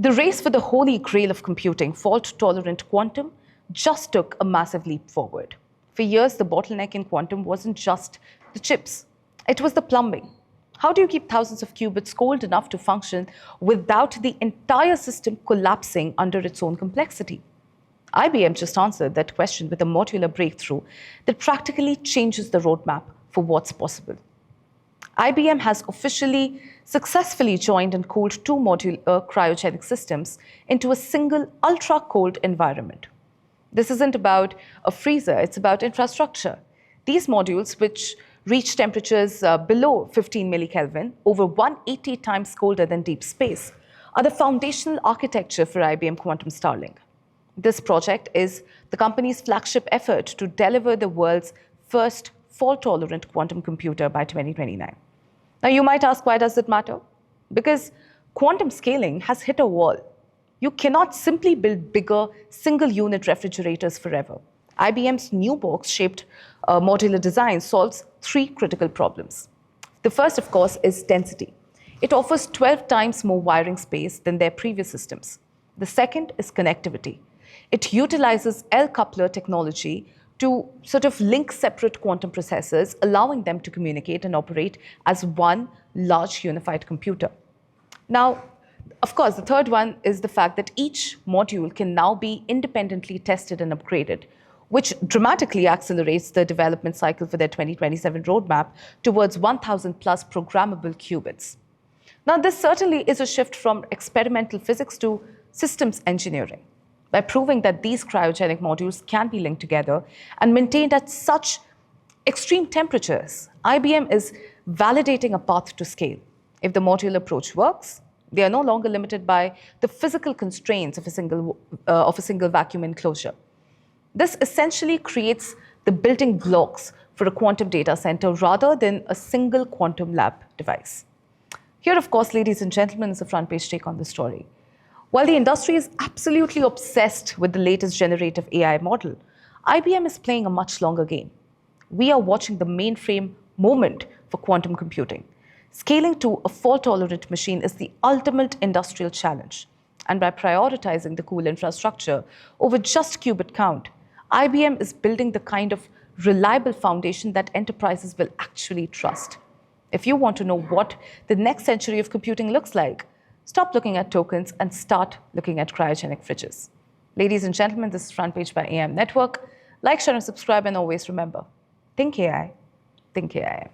The race for the holy grail of computing, fault-tolerant quantum, just took a massive leap forward. For years, the bottleneck in quantum wasn't just the chips. It was the plumbing. How do you keep thousands of qubits cold enough to function without the entire system collapsing under its own complexity? IBM just answered that question with a modular breakthrough that practically changes the roadmap for what's possible. IBM has officially successfully joined and cooled two modular cryogenic systems into a single ultra-cold environment. This isn't about a freezer, it's about infrastructure. These modules, which reach temperatures below 15 millikelvin, over 180 times colder than deep space, are the foundational architecture for IBM Quantum Starling. This project is the company's flagship effort to deliver the world's first fault-tolerant quantum computer by 2029. Now, you might ask, why does it matter? Because quantum scaling has hit a wall. You cannot simply build bigger single-unit refrigerators forever. IBM's new box-shaped modular design solves three critical problems. The first, of course, is density. It offers 12 times more wiring space than their previous systems. The second is connectivity. It utilizes L-coupler technology to sort of link separate quantum processors, allowing them to communicate and operate as one large unified computer. Now, of course, the third one is the fact that each module can now be independently tested and upgraded, which dramatically accelerates the development cycle for their 2027 roadmap towards 1,000 plus programmable qubits. Now, this certainly is a shift from experimental physics to systems engineering. By proving that these cryogenic modules can be linked together and maintained at such extreme temperatures, IBM is validating a path to scale. If the modular approach works, they are no longer limited by the physical constraints of a single vacuum enclosure. This essentially creates the building blocks for a quantum data center rather than a single quantum lab device. Here, of course, ladies and gentlemen, is a front page take on the story. While the industry is absolutely obsessed with the latest generative AI model, IBM is playing a much longer game. We are watching the mainframe moment for quantum computing. Scaling to a fault-tolerant machine is the ultimate industrial challenge. And by prioritizing the cool infrastructure over just qubit count, IBM is building the kind of reliable foundation that enterprises will actually trust. If you want to know what the next century of computing looks like, stop looking at tokens and start looking at cryogenic fridges. Ladies and gentlemen, this is Front Page by AM Network. Like, share, and subscribe, and always remember, think AI, think AIM.